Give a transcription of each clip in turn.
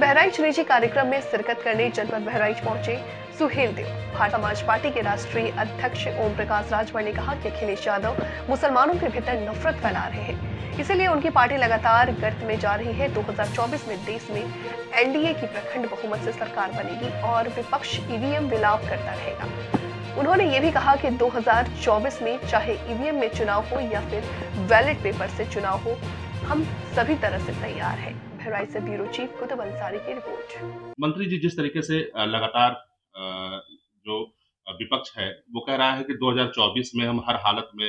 बहराइच निजी कार्यक्रम में शिरकत करने जनपद बहराइच पहुंचे सुहेल देव। भारतीय समाज पार्टी के राष्ट्रीय अध्यक्ष ओम प्रकाश राजभर ने कहा कि अखिलेश यादव मुसलमानों के भीतर नफरत फैला रहे हैं, इसीलिए उनकी पार्टी लगातार गर्त में जा रही है। 2024 में देश में एनडीए की प्रखंड बहुमत से सरकार बनेगी और विपक्ष ईवीएम विलाप करता रहेगा। उन्होंने ये भी कहा कि 2024 में चाहे ईवीएम में चुनाव हो या फिर बैलेट पेपर से चुनाव हो, हम सभी तरह से तैयार हैं। बहराइच से ब्यूरो चीफ कुतुब अंसारी की रिपोर्ट। मंत्री जी जिस तरीके से लगातार जो विपक्ष है वो कह रहा है कि 2024 में हम हर हालत में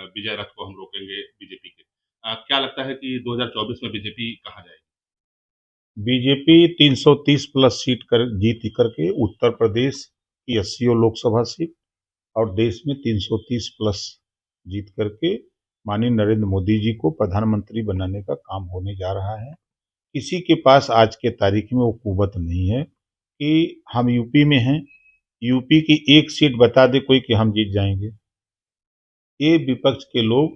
विजय रथ को हम रोकेंगे बीजेपी के। क्या लगता है कि 2024 में बीजेपी कहाँ जाएगी? बीजेपी 330 प्लस सीट जीत करके उत्तर प्रदेश की 80 लोकसभा सीट और देश में 330 प्लस जीत करके माननीय नरेंद्र मोदी जी को प्रधानमंत्री बनाने का काम होने जा रहा है। किसी के पास आज के तारीख में वो कुव्वत नहीं है कि हम यूपी में हैं, यूपी की एक सीट बता दे कोई कि हम जीत जाएंगे। ये विपक्ष के लोग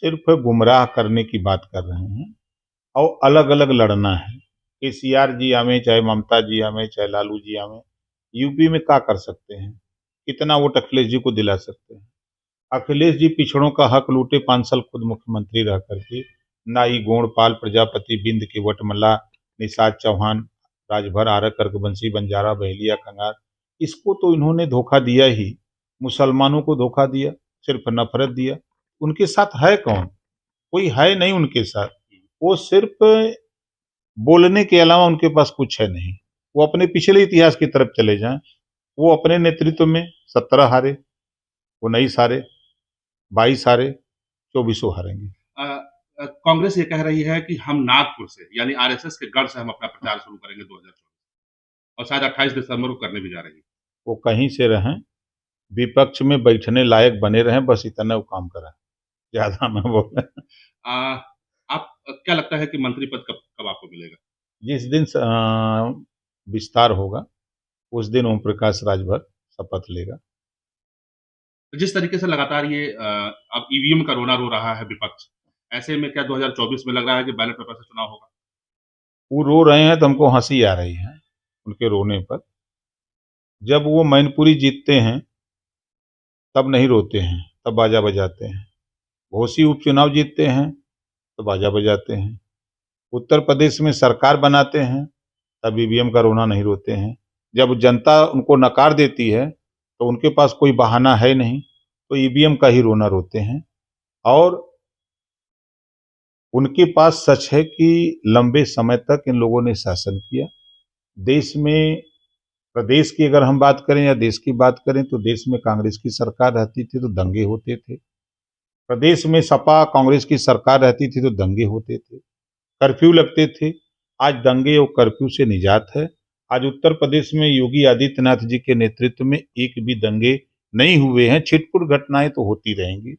सिर्फ गुमराह करने की बात कर रहे हैं और अलग अलग लड़ना है। केसीआर जी आवे, चाहे ममता जी आवे, चाहे लालू जी आवे, यूपी में क्या कर सकते हैं? कितना वोट अखिलेश जी को दिला सकते हैं? अखिलेश जी पिछड़ों का हक लूटे 5 साल खुद मुख्यमंत्री रह करके। नाई गोंडपाल प्रजापति बिंद के वटमला निषाद चौहान राजभर आरक कर्कवंशी बंजारा बहेलिया कंगार, इसको तो इन्होंने धोखा दिया ही। मुसलमानों को धोखा दिया, सिर्फ नफरत दिया। उनके साथ है कौन? कोई है नहीं उनके साथ। वो सिर्फ बोलने के अलावा उनके पास कुछ है नहीं। वो अपने पिछले इतिहास की तरफ चले जाएं, वो अपने नेतृत्व में 17 हारे, 19 हारे, 22 हारे, 24 हारेंगे। कांग्रेस ये कह रही है कि हम नागपुर से यानी आरएसएस के गढ़ से हम अपना प्रचार शुरू करेंगे 2024 और शायद 28 दिसंबर को करने भी जा रही है। वो कहीं से रहें, विपक्ष में बैठने लायक बने रहें, बस इतना वो काम करें, ज्यादा ना बोले। आप क्या लगता है कि मंत्री पद कब कब आपको मिलेगा? जिस दिन विस्तार होगा उस दिन ओम प्रकाश राजभर शपथ लेगा। जिस तरीके से लगातार ये अब ईवीएम का रोना रो रहा है विपक्ष, ऐसे में क्या 2024 में लग रहा है कि बैलेट पेपर से चुनाव होगा? वो रो रहे हैं तो हमको हंसी आ रही है उनके रोने पर। जब वो मैनपुरी जीतते हैं तब नहीं रोते हैं, तब बाजा बजाते हैं। घोसी उपचुनाव जीतते हैं तो बाजा बजाते हैं। उत्तर प्रदेश में सरकार बनाते हैं तब ईवीएम का रोना नहीं रोते हैं। जब जनता उनको नकार देती है तो उनके पास कोई बहाना है नहीं, तो ईवीएम का ही रोना रोते हैं। और उनके पास सच है कि लंबे समय तक इन लोगों ने शासन किया। देश में, प्रदेश की अगर हम बात करें या देश की बात करें तो देश में कांग्रेस की सरकार रहती थी तो दंगे होते थे। प्रदेश में सपा कांग्रेस की सरकार रहती थी तो दंगे होते थे, कर्फ्यू लगते थे। आज दंगे और कर्फ्यू से निजात है। आज उत्तर प्रदेश में योगी आदित्यनाथ जी के नेतृत्व में एक भी दंगे नहीं हुए हैं। छिटपुट घटनाएं तो होती रहेंगी।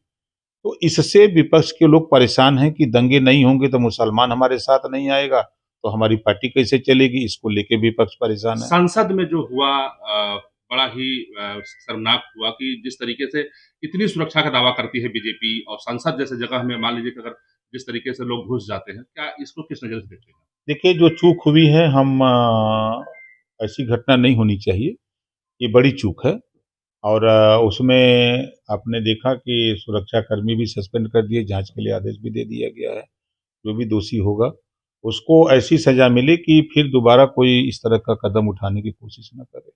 तो इससे विपक्ष के लोग परेशान हैं कि दंगे नहीं होंगे तो मुसलमान हमारे साथ नहीं आएगा, तो हमारी पार्टी कैसे चलेगी, इसको लेके विपक्ष परेशान है। संसद में जो हुआ बड़ा ही शर्मनाक हुआ कि जिस तरीके से इतनी सुरक्षा का दावा करती है बीजेपी और संसद जैसे जगह में मान लीजिए कि अगर जिस तरीके से लोग घुस जाते हैं, क्या इसको किस नज़र से देखते हैं? देखिए, जो चूक हुई है, हम ऐसी घटना नहीं होनी चाहिए। ये बड़ी चूक है। और उसमें आपने देखा कि सुरक्षाकर्मी भी सस्पेंड कर दिए, जांच के लिए आदेश भी दे दिया गया है। जो भी दोषी होगा उसको ऐसी सजा मिले कि फिर दोबारा कोई इस तरह का कदम उठाने की कोशिश न करे।